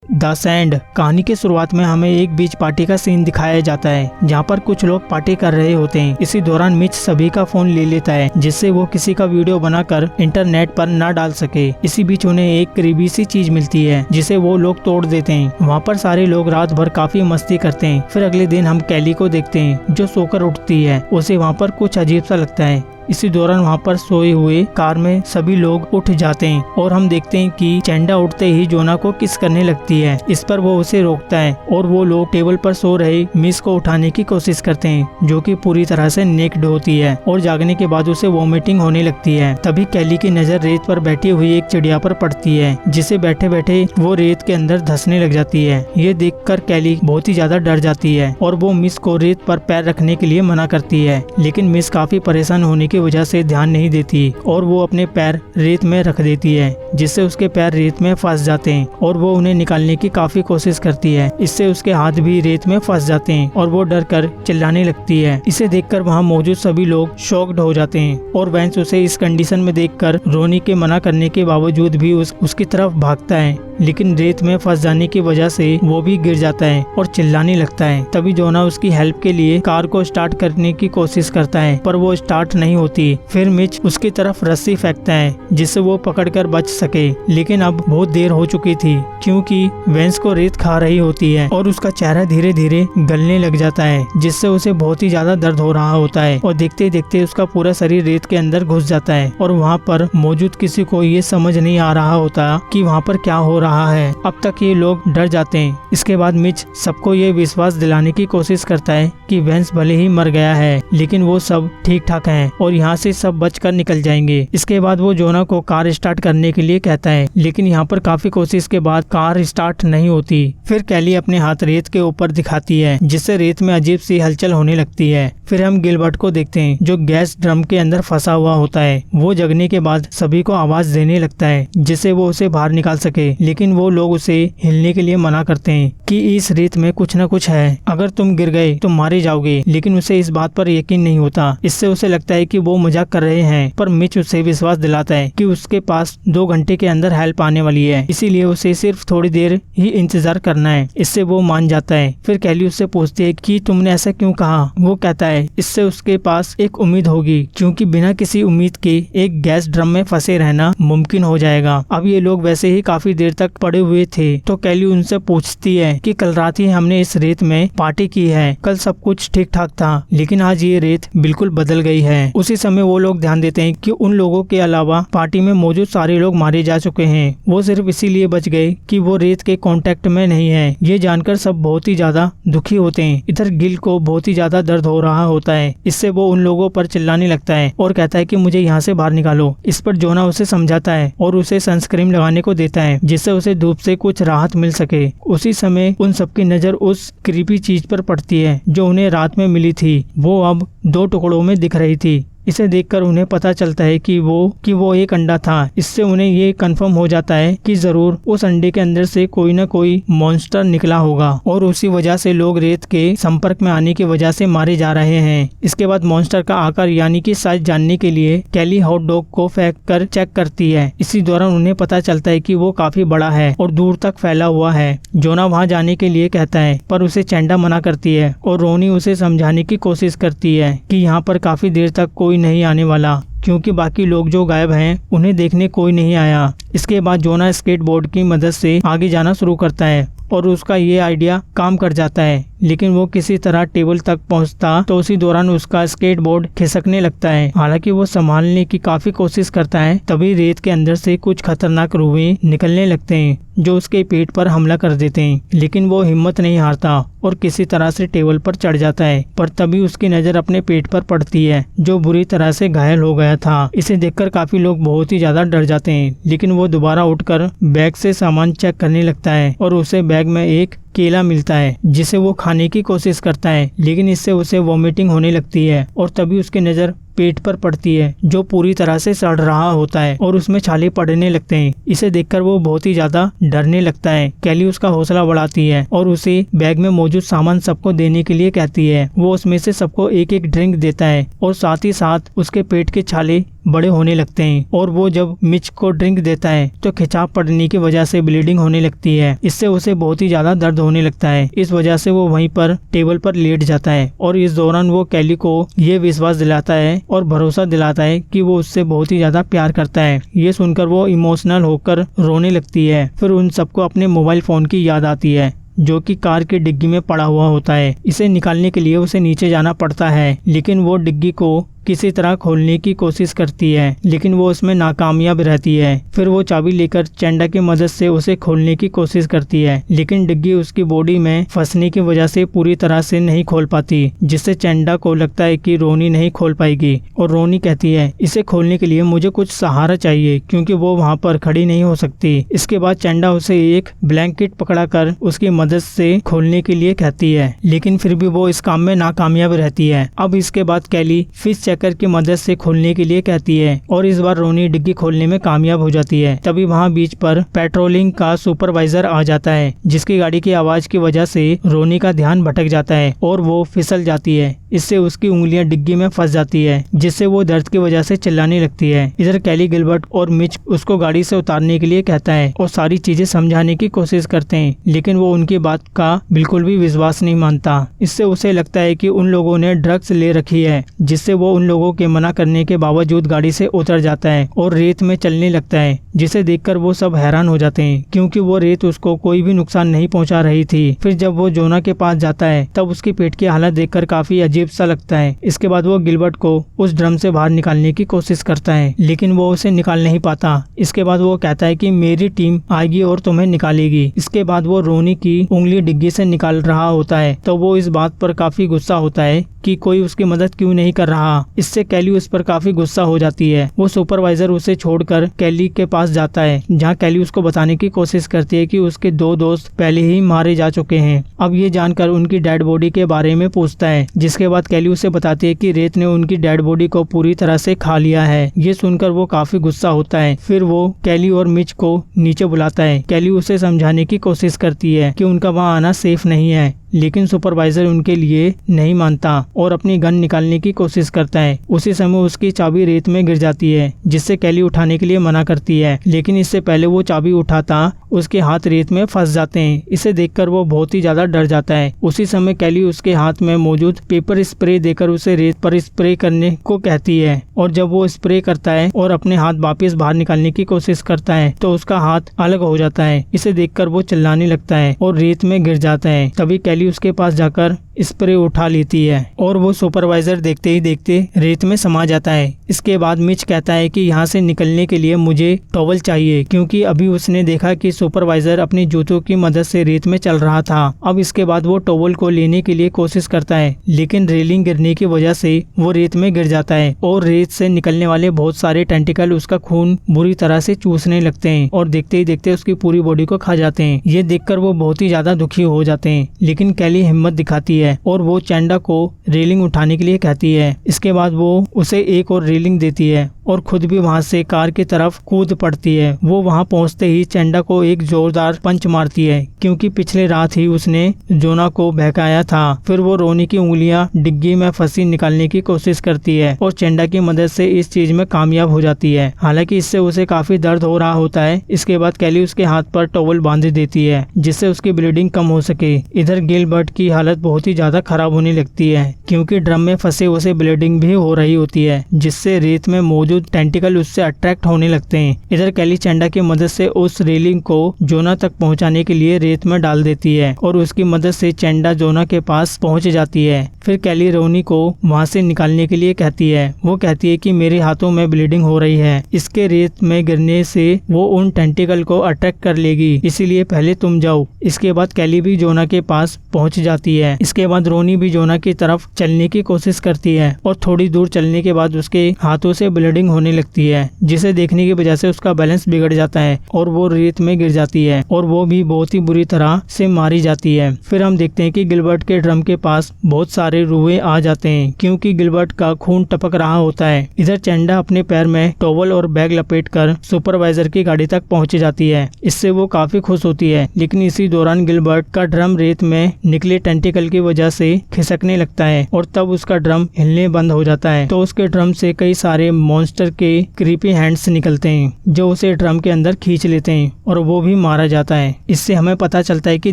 The sand कहानी के शुरुआत में हमें एक बीच पार्टी का सीन दिखाया जाता है जहां पर कुछ लोग पार्टी कर रहे होते हैं। इसी दौरान मिच सभी का फोन ले लेता है जिससे वो किसी का वीडियो बनाकर इंटरनेट पर न डाल सके। इसी बीच उन्हें एक करीबी सी चीज मिलती है जिसे वो लोग तोड़ देते हैं। वहाँ पर सारे लोग रात भर काफी मस्ती करते हैं। फिर अगले दिन हम कैली को देखते हैं जो सोकर उठती है। उसे वहाँ पर कुछ अजीब सा लगता है। इसी दौरान वहाँ पर सोए हुए कार में सभी लोग उठ जाते हैं और हम देखते हैं कि चैंडा उठते ही जोना को किस करने लगती है। इस पर वो उसे रोकता है और वो लोग टेबल पर सो रहे मिस को उठाने की कोशिश करते हैं जो कि पूरी तरह से नेक्ड होती है और जागने के बाद उसे वॉमिटिंग होने लगती है। तभी कैली की नजर रेत पर बैठी हुई एक चिड़िया पर पड़ती है जिसे बैठे बैठे वो रेत के अंदर धंसने लग जाती है। ये देखकर कैली बहुत ही ज्यादा डर जाती है और वो मिस को रेत पर पैर रखने के लिए मना करती है, लेकिन मिस काफी परेशान होने की वजह से ध्यान नहीं देती और वो अपने पैर रेत में रख देती है जिससे उसके पैर रेत में फंस जाते हैं और वो उन्हें निकालने की काफी कोशिश करती है। इससे उसके हाथ भी रेत में फंस जाते हैं और वो डर कर चिल्लाने लगती है। इसे देखकर वहाँ मौजूद सभी लोग शॉक्ड हो जाते हैं और वेंस उसे इस कंडीशन में देखकर रोनी के मना करने के बावजूद भी उसकी तरफ भागता है, लेकिन रेत में फंस जाने की वजह से वो भी गिर जाता है और चिल्लाने लगता है। तभी जोना उसकी हेल्प के लिए कार को स्टार्ट करने की कोशिश करता है पर वो स्टार्ट नहीं होती। फिर मिच उसकी तरफ रस्सी फेंकता है जिससे वो पकड़कर बच सके, लेकिन अब बहुत देर हो चुकी थी क्योंकि वेंस को रेत खा रही होती है और उसका चेहरा धीरे धीरे गलने लग जाता है जिससे उसे बहुत ही ज्यादा दर्द हो रहा होता है और देखते देखते उसका पूरा शरीर रेत के अंदर घुस जाता है और वहाँ पर मौजूद किसी को ये समझ नहीं आ रहा होता कि वहाँ पर क्या हो रहा है। अब तक ये लोग डर जाते हैं। इसके बाद मिच सबको ये विश्वास दिलाने की कोशिश करता है कि वेंस भले ही मर गया है लेकिन वो सब ठीक ठाक हैं और यहाँ से सब बचकर निकल जाएंगे। इसके बाद वो जोना को कार स्टार्ट करने के लिए कहता है, लेकिन यहाँ पर काफी कोशिश के बाद कार स्टार्ट नहीं होती। फिर कैली अपने हाथ रेत के ऊपर दिखाती है जिससे रेत में अजीब सी हलचल होने लगती है। फिर हम गिलबर्ट को देखते हैं जो गैस ड्रम के अंदर फंसा हुआ होता है। वो जगने के बाद सभी को आवाज देने लगता है जिससे वो उसे बाहर निकाल सके, लेकिन वो लोग उसे हिलने के लिए मना करते हैं कि इस रेत में कुछ न कुछ है, अगर तुम गिर गए तो मारे जाओगे। लेकिन उसे इस बात पर यकीन नहीं होता। इससे उसे लगता है कि वो मजाक कर रहे हैं, पर मिच उसे विश्वास दिलाता है कि उसके पास 2 घंटे के अंदर हेल्प आने वाली है, इसीलिए उसे सिर्फ थोड़ी देर ही इंतजार करना है। इससे वो मान जाता है। फिर कैली उससे पूछती है कि तुमने ऐसा क्यों कहा। वो कहता है इससे उसके पास एक उम्मीद होगी क्योंकि बिना किसी उम्मीद के एक गैस ड्रम में फंसे रहना मुमकिन हो जाएगा। अब ये लोग वैसे ही काफी देर तक पड़े हुए थे तो कैली उनसे पूछती है कि कल रात ही हमने इस रेत में पार्टी की है, कल सब कुछ ठीक ठाक था लेकिन आज ये रेत बिल्कुल बदल गई है। उसी समय वो लोग ध्यान देते हैं कि उन लोगों के अलावा पार्टी में मौजूद सारे लोग मारे जा चुके हैं। वो सिर्फ इसीलिए बच गए कि वो रेत के कांटेक्ट में नहीं है। ये जानकर सब बहुत ही ज्यादा दुखी होते हैं। इधर गिल को बहुत ही ज्यादा दर्द हो रहा होता है। इससे वो उन लोगों पर चिल्लाने लगता है और कहता है कि मुझे यहाँ से बाहर निकालो। इस पर जोना उसे समझाता है और उसे सनस्क्रीन लगाने को देता है जिससे उसे धूप से कुछ राहत मिल सके। उसी समय उन सबकी नजर उस क्रीपी चीज पर पड़ती है जो उन्हें रात में मिली थी। वो अब 2 टुकड़ों में दिख रही थी। इसे देखकर उन्हें पता चलता है कि वो एक अंडा था। इससे उन्हें ये कंफर्म हो जाता है कि जरूर उस अंडे के अंदर से कोई न कोई मॉन्स्टर निकला होगा और उसी वजह से लोग रेत के संपर्क में आने की वजह से मारे जा रहे हैं। इसके बाद मॉन्स्टर का आकार यानी कि साइज जानने के लिए कैली हॉट डॉग को फेंक कर चेक करती है। इसी दौरान उन्हें पता चलता है कि वो काफी बड़ा है और दूर तक फैला हुआ है। जोना वहाँ जाने के लिए कहता है पर उसे चैंडा मना करती है और रोनी उसे समझाने की कोशिश करती है कि यहाँ पर काफी देर तक कोई नहीं आने वाला क्योंकि बाकी लोग जो गायब हैं उन्हें देखने कोई नहीं आया। इसके बाद जोना स्केटबोर्ड की मदद से आगे जाना शुरू करता है और उसका ये आइडिया काम कर जाता है, लेकिन वो किसी तरह टेबल तक पहुंचता तो उसी दौरान उसका स्केटबोर्ड खिसकने लगता है। हालांकि वो संभालने की काफी कोशिश करता है तभी रेत के अंदर से कुछ खतरनाक रुएं निकलने लगते हैं जो उसके पेट पर हमला कर देते हैं, लेकिन वो हिम्मत नहीं हारता और किसी तरह से टेबल पर चढ़ जाता है। पर तभी उसकी नजर अपने पेट पर पड़ती है जो बुरी तरह से घायल हो गया था। इसे देखकर काफी लोग बहुत ही ज्यादा डर जाते हैं, लेकिन वो दोबारा उठकर बैग से सामान चेक करने लगता है और उसे बैग में एक केला मिलता है जिसे वो खाने की कोशिश करता है, लेकिन इससे उसे वॉमिटिंग होने लगती है और तभी उसकी नजर पेट पर पड़ती है जो पूरी तरह से सड़ रहा होता है और उसमें छाले पड़ने लगते हैं। इसे देखकर वो बहुत ही ज्यादा डरने लगता है। कैली उसका हौसला बढ़ाती है और उसे बैग में मौजूद सामान सबको देने के लिए कहती है। वो उसमें से सबको एक एक ड्रिंक देता है और साथ ही साथ उसके पेट के छाले बड़े होने लगते हैं और वो जब मिच को ड्रिंक देता है तो खिंचाव पड़ने की वजह से ब्लीडिंग होने लगती है। इससे उसे बहुत ही ज्यादा दर्द होने लगता है। इस वजह से वो वहीं पर टेबल पर लेट जाता है और इस दौरान वो कैली को ये विश्वास दिलाता है और भरोसा दिलाता है कि वो उससे बहुत ही ज्यादा प्यार करता है। ये सुनकर वो इमोशनल होकर रोने लगती है। फिर उन सबको अपने मोबाइल फोन की याद आती है जो कि कार की डिग्गी में पड़ा हुआ होता है। इसे निकालने के लिए उसे नीचे जाना पड़ता है, लेकिन वो डिग्गी को किसी तरह खोलने की कोशिश करती है, लेकिन वो उसमें नाकामयाब रहती है। फिर वो चाबी लेकर चेंडा की मदद से उसे खोलने की कोशिश करती है, लेकिन डिग्गी उसकी बॉडी में फंसने की वजह से पूरी तरह से नहीं खोल पाती, जिससे चेंडा को लगता है कि रोनी नहीं खोल पाएगी। और रोनी कहती है इसे खोलने के लिए मुझे कुछ सहारा चाहिए, क्योंकि वो वहाँ पर खड़ी नहीं हो सकती। इसके बाद चेंडा उसे एक ब्लैंकेट पकड़ाकर उसकी मदद से खोलने के लिए कहती है, लेकिन फिर भी वो इस काम में नाकामयाब रहती है। अब इसके बाद कैली फिश चेकर की मदद से खोलने के लिए कहती है और इस बार रोनी डिग्गी खोलने में कामयाब हो जाती है। तभी वहाँ बीच पर पेट्रोलिंग का सुपरवाइजर आ जाता है, जिसकी गाड़ी की आवाज की वजह से रोनी का ध्यान भटक जाता है और वो फिसल जाती है। इससे उसकी उंगलियां डिग्गी में फंस जाती है, जिससे वो दर्द की वजह से चिल्लाने लगती है। इधर कैली, गिलबर्ट और मिच उसको गाड़ी से उतारने के लिए कहता है और सारी चीजें समझाने की कोशिश करते हैं, लेकिन वो उनकी बात का बिल्कुल भी विश्वास नहीं मानता। इससे उसे लगता है कि उन लोगों ने ड्रग्स ले रखी है, जिससे वो उन लोगों के मना करने के बावजूद गाड़ी से उतर जाता है और रेत में चलने लगता है, जिसे देखकर वो सब हैरान हो जाते हैं, क्योंकि वो रेत उसको कोई भी नुकसान नहीं पहुंचा रही थी। फिर जब वो जोना के पास जाता है तब उसकी पेट की हालत देखकर काफी अजीब सा लगता है। इसके बाद वो गिलबर्ट को उस ड्रम से बाहर निकालने की कोशिश करता है, लेकिन वो उसे निकाल नहीं पाता। इसके बाद वो कहता है कि मेरी टीम आएगी और तुम्हें निकालेगी। इसके बाद वो रोनी की उंगली डिग्गी से निकाल रहा होता है, तो वो इस बात पर काफी गुस्सा होता है कि कोई उसकी मदद क्यों नहीं कर रहा। इससे कैली उस पर काफी गुस्सा हो जाती है। वो सुपरवाइजर उसे छोड़कर कैली के पास जाता है, जहाँ कैली उसको बताने की कोशिश करती है कि उसके 2 दोस्त पहले ही मारे जा चुके हैं। अब ये जानकर उनकी डेड बॉडी के बारे में पूछता है, जिसके बाद कैली उसे बताती है कि रेत ने उनकी डेड बॉडी को पूरी तरह से खा लिया है। ये सुनकर वो काफी गुस्सा होता है। फिर वो कैली और मिच को नीचे बुलाता है। कैली उसे समझाने की कोशिश करती है कि उनका वहाँ आना सेफ नहीं है, लेकिन सुपरवाइजर उनके लिए नहीं मानता और अपनी गन निकालने की कोशिश करता है। उसी समय उसकी चाबी रेत में गिर जाती है, जिससे कैली उठाने के लिए मना करती है, लेकिन इससे पहले वो चाबी उठाता उसके हाथ रेत में फंस जाते हैं। इसे देखकर वो बहुत ही ज्यादा डर जाता है। उसी समय कैली उसके हाथ में मौजूद पेपर स्प्रे देकर उसे रेत पर स्प्रे करने को कहती है, और जब वो स्प्रे करता है और अपने हाथ वापस बाहर निकालने की कोशिश करता है तो उसका हाथ अलग हो जाता है। इसे देखकर वो चिल्लाने लगता है और रेत में गिर जाता है। तभी कैली उसके पास जाकर स्प्रे उठा लेती है और वो सुपरवाइजर देखते ही देखते रेत में समा जाता है। इसके बाद मिच कहता है कि यहाँ से निकलने के लिए मुझे टॉवल चाहिए, क्योंकि अभी उसने देखा कि सुपरवाइजर अपनी जूतों की मदद से रेत में चल रहा था। अब इसके बाद वो टॉवल को लेने के लिए कोशिश करता है, लेकिन रेलिंग गिरने की वजह से वो रेत में गिर जाता है और रेत से निकलने वाले बहुत सारे टेंटिकल उसका खून बुरी तरह से चूसने लगते हैं और देखते ही देखते उसकी पूरी बॉडी को खा जाते हैं। ये देखकर वो बहुत ही ज्यादा दुखी हो जाते हैं, लेकिन कैली हिम्मत दिखाती है और वो चेंडा को रेलिंग उठाने के लिए कहती है। इसके बाद वो उसे एक और रेलिंग देती है और खुद भी वहां से कार की तरफ कूद पड़ती है। वो वहां पहुंचते ही चेंडा को एक जोरदार पंच मारती है, क्योंकि पिछले रात ही उसने जोना को बहकाया था। फिर वो रोनी की उंगलियां डिग्गी में फंसी निकालने की कोशिश करती है और चेंडा की मदद से इस चीज में कामयाब हो जाती है। हालांकि इससे उसे काफी दर्द हो रहा होता है। इसके बाद कैली उसके हाथ पर टॉवल बांध देती है, जिससे उसकी ब्लीडिंग कम हो सके। इधर गिलबर्ट की हालत बहुत ही ज्यादा खराब होने लगती है, क्योंकि ड्रम में फंसे उसे ब्लीडिंग भी हो रही होती है, जिससे रेत में मौजूद टेंटिकल उससे अट्रैक्ट होने लगते हैं। इधर कैली चेंडा की मदद से उस रेलिंग को जोना तक पहुंचाने के लिए रेत में डाल देती है और उसकी मदद से चेंडा जोना के पास पहुंच जाती है। फिर कैली रोनी को वहां से निकालने के लिए कहती है। वो कहती है कि मेरे हाथों में ब्लीडिंग हो रही है, इसके रेत में गिरने से वो उन टेंटिकल को अट्रैक्ट कर लेगी, इसीलिए पहले तुम जाओ। इसके बाद कैली भी जोना के पास पहुंच जाती है। इसके बाद रोनी भी जोना की तरफ चलने की कोशिश करती है और थोड़ी दूर चलने के बाद उसके हाथों से ब्लीडिंग होने लगती है, जिसे देखने की वजह से उसका बैलेंस बिगड़ जाता है और वो रेत में गिर जाती है और वो भी बहुत ही बुरी तरह से मारी जाती है। फिर हम देखते हैं कि गिलबर्ट के ड्रम के पास बहुत सारे रुए आ जाते हैं, क्योंकि गिलबर्ट का खून टपक रहा होता है। इधर चेंडा अपने पैर में टॉवल और बैग लपेटकर सुपरवाइजर की गाड़ी तक पहुंच जाती है। इससे वो काफी खुश होती है, लेकिन इसी दौरान गिलबर्ट का ड्रम रेत में निकले टेंटिकल की वजह से खिसकने लगता है और तब उसका ड्रम हिलने बंद हो जाता है। तो उसके ड्रम से कई सारे मॉन्स्टर मॉन्स्टर के क्रीपी हैंड्स निकलते हैं जो उसे ड्रम के अंदर खींच लेते हैं और वो भी मारा जाता है। इससे हमें पता चलता है कि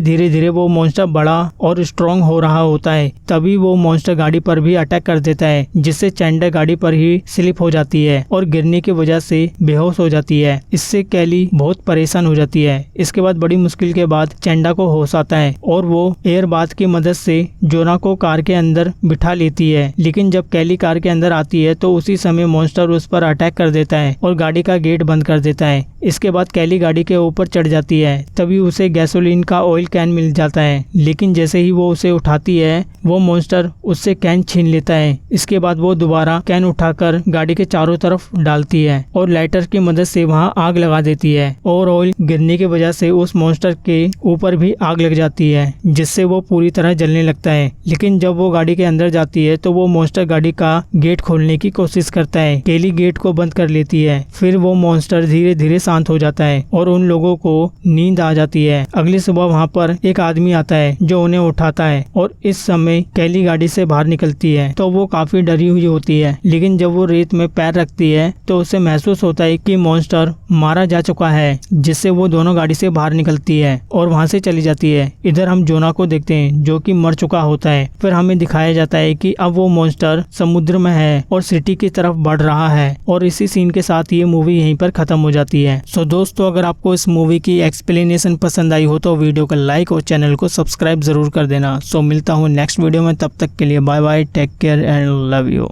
धीरे धीरे वो मॉन्स्टर बड़ा और स्ट्रॉन्ग हो रहा होता है। तभी वो मॉन्स्टर गाड़ी पर भी अटैक कर देता है, जिससे चैंडा गाड़ी पर ही स्लिप हो जाती है और गिरने की वजह से बेहोश हो जाती है। इससे कैली बहुत परेशान हो जाती है। इसके बाद बड़ी मुश्किल के बाद चैंडा को होश आता है और वो एयर बाथ की मदद से जोना को कार के अंदर बिठा लेती है। लेकिन जब कैली कार के अंदर आती है तो उसी समय मॉन्स्टर उस पर अटैक कर देता है और गाड़ी का गेट बंद कर देता है। इसके बाद कैली गाड़ी के ऊपर चढ़ जाती है। तभी उसे गैसोलीन का ऑयल कैन मिल जाता है, लेकिन जैसे ही वो उसे उठाती है वो मॉन्स्टर उससे कैन छीन लेता है। इसके बाद वो दोबारा कैन उठाकर गाड़ी के चारों तरफ डालती है और लाइटर की मदद से वहाँ आग लगा देती है और ऑयल गिरने की वजह से उस मॉन्स्टर के ऊपर भी आग लग जाती है, जिससे वो पूरी तरह जलने लगता है। लेकिन जब वो गाड़ी के अंदर जाती है तो वो मॉन्स्टर गाड़ी का गेट खोलने की कोशिश करता है। कैली गेट को बंद कर लेती है। फिर वो मॉन्स्टर धीरे धीरे शांत हो जाता है और उन लोगों को नींद आ जाती है। अगली सुबह वहाँ पर एक आदमी आता है जो उन्हें उठाता है और इस समय कैली गाड़ी से बाहर निकलती है तो वो काफी डरी हुई होती है। लेकिन जब वो रेत में पैर रखती है तो उसे महसूस होता है कि मॉन्स्टर मारा जा चुका है, जिससे वो दोनों गाड़ी से बाहर निकलती है और वहाँ से चली जाती है। इधर हम जोना को देखते हैं जो कि मर चुका होता है। फिर हमें दिखाया जाता है कि अब वो मॉन्स्टर समुद्र में है और सिटी की तरफ बढ़ रहा है और इसी सीन के साथ ये मूवी यहीं पर खत्म हो जाती है। सो दोस्तों, अगर आपको इस मूवी की एक्सप्लेनेशन पसंद आई हो तो वीडियो को लाइक और चैनल को सब्सक्राइब जरूर कर देना। सो मिलता हूँ नेक्स्ट वीडियो में, तब तक के लिए bye bye, take care and love you.